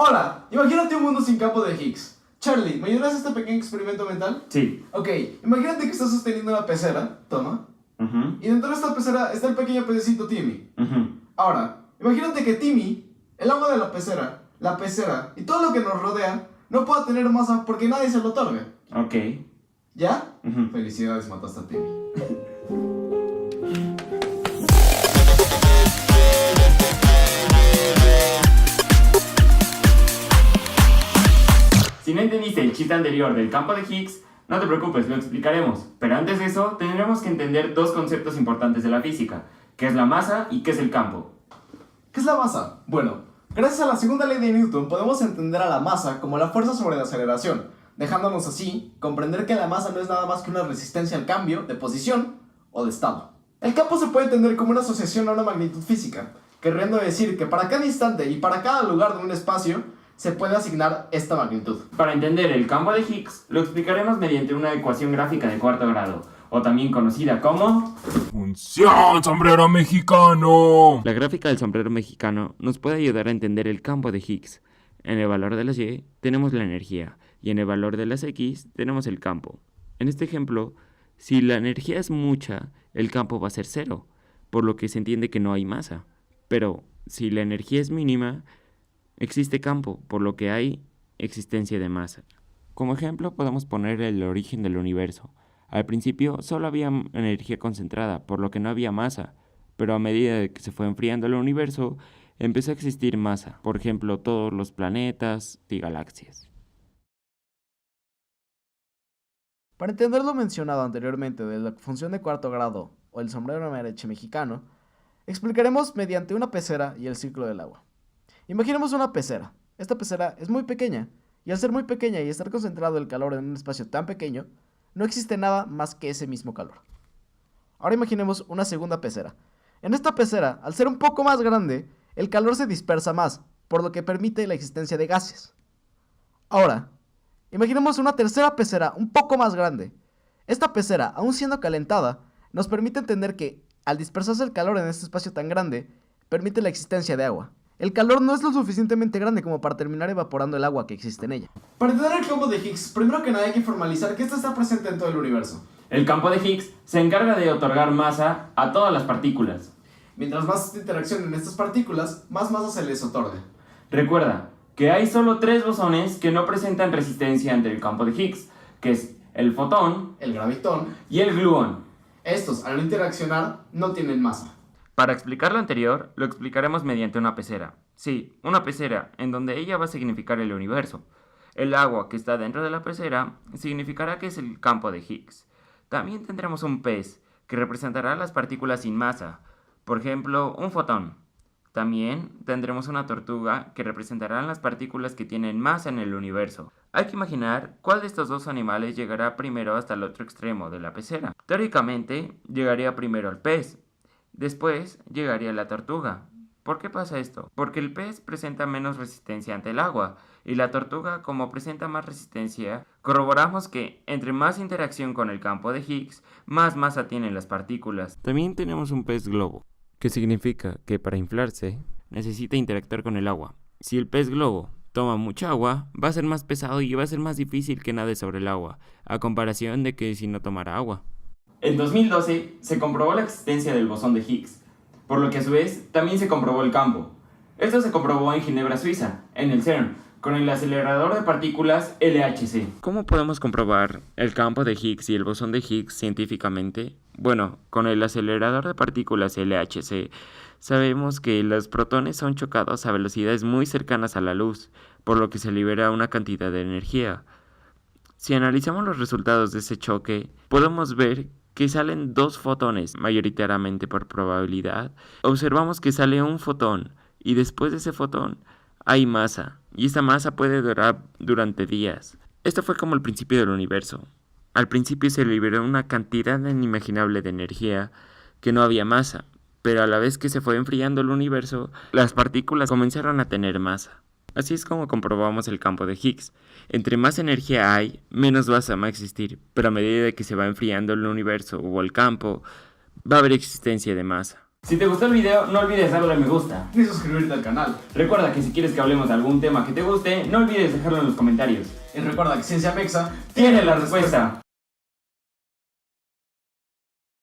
Hola, imagínate un mundo sin campo de Higgs. Charlie, ¿me ayudas a este pequeño experimento mental? Sí. Ok, imagínate que estás sosteniendo una pecera, toma, Ujú, y dentro de esta pecera está el pequeño pececito Timmy. ujú. Ahora, imagínate que Timmy, el agua de la pecera y todo lo que nos rodea no pueda tener masa porque nadie se lo otorga. Ok. ¿Ya? Ujú. Felicidades, mataste a Timmy. Si no entendiste el chiste anterior del campo de Higgs, no te preocupes, lo explicaremos. Pero antes de eso, tendremos que entender dos conceptos importantes de la física, qué es la masa y qué es el campo. ¿Qué es la masa? Bueno, gracias a la segunda ley de Newton podemos entender a la masa como la fuerza sobre la aceleración, dejándonos así comprender que la masa no es nada más que una resistencia al cambio de posición o de estado. El campo se puede entender como una asociación a una magnitud física, queriendo decir que para cada instante y para cada lugar de un espacio se puede asignar esta magnitud. Para entender el campo de Higgs, lo explicaremos mediante una ecuación gráfica de cuarto grado, o también conocida como ¡Función sombrero mexicano! La gráfica del sombrero mexicano nos puede ayudar a entender el campo de Higgs. En el valor de las Y tenemos la energía y en el valor de las X tenemos el campo. En este ejemplo, si la energía es mucha, el campo va a ser cero, por lo que se entiende que no hay masa. Pero si la energía es mínima, existe campo, por lo que hay existencia de masa. Como ejemplo podemos poner el origen del universo. Al principio solo había energía concentrada, por lo que no había masa, pero a medida de que se fue enfriando el universo, empezó a existir masa, por ejemplo todos los planetas y galaxias. Para entender lo mencionado anteriormente de la función de cuarto grado o el sombrero mariachi mexicano, explicaremos mediante una pecera y el ciclo del agua. Imaginemos una pecera. Esta pecera es muy pequeña, y al ser muy pequeña y estar concentrado el calor en un espacio tan pequeño, no existe nada más que ese mismo calor. Ahora imaginemos una segunda pecera. En esta pecera, al ser un poco más grande, el calor se dispersa más, por lo que permite la existencia de gases. Ahora, imaginemos una tercera pecera un poco más grande. Esta pecera, aún siendo calentada, nos permite entender que, al dispersarse el calor en este espacio tan grande, permite la existencia de agua. El calor no es lo suficientemente grande como para terminar evaporando el agua que existe en ella. Para entender el campo de Higgs, primero que nada hay que formalizar que este está presente en todo el universo. el campo de Higgs se encarga de otorgar masa a todas las partículas. Mientras más interacción en estas partículas, más masa se les otorga. Recuerda que hay solo tres bosones que no presentan resistencia ante el campo de Higgs, que es el fotón El gravitón, y el gluón. estos al no interaccionar no tienen masa. Para explicar lo anterior, lo explicaremos mediante una pecera. Sí, una pecera, en donde ella va a significar el universo. El agua que está dentro de la pecera significará que es el campo de Higgs. También tendremos un pez, que representará las partículas sin masa, por ejemplo, un fotón. También tendremos una tortuga, que representará las partículas que tienen masa en el universo. Hay que imaginar cuál de estos dos animales llegará primero hasta el otro extremo de la pecera. Teóricamente, llegaría primero el pez. Después llegaría la tortuga. ¿Por qué pasa esto? Porque el pez presenta menos resistencia ante el agua y la tortuga, como presenta más resistencia, corroboramos que entre más interacción con el campo de Higgs, más masa tienen las partículas. También tenemos un pez globo, que significa que para inflarse necesita interactuar con el agua. Si el pez globo toma mucha agua, va a ser más pesado y va a ser más difícil que nade sobre el agua, a comparación de que si no tomara agua. En 2012 se comprobó la existencia del bosón de Higgs, por lo que a su vez también se comprobó el campo. Esto se comprobó en Ginebra, Suiza, en el CERN, con el acelerador de partículas LHC. ¿Cómo podemos comprobar el campo de Higgs y el bosón de Higgs científicamente? Bueno, con el acelerador de partículas LHC sabemos que los protones son chocados a velocidades muy cercanas a la luz, por lo que se libera una cantidad de energía. Si analizamos los resultados de ese choque, podemos ver que salen dos fotones, mayoritariamente por probabilidad. Observamos que sale un fotón y después de ese fotón hay masa, y esta masa puede durar durante días. Esto fue como el principio del universo. Al principio se liberó una cantidad inimaginable de energía que no había masa, pero a la vez que se fue enfriando el universo, las partículas comenzaron a tener masa. Así es como comprobamos el campo de Higgs. Entre más energía hay, menos masa va a existir, pero a medida que se va enfriando el universo o el campo, va a haber existencia de masa. Si te gustó el video, no olvides darle a me gusta. Ni suscribirte al canal. Recuerda que si quieres que hablemos de algún tema que te guste, no olvides dejarlo en los comentarios. Y recuerda que Ciencia Mexa Tiene la respuesta.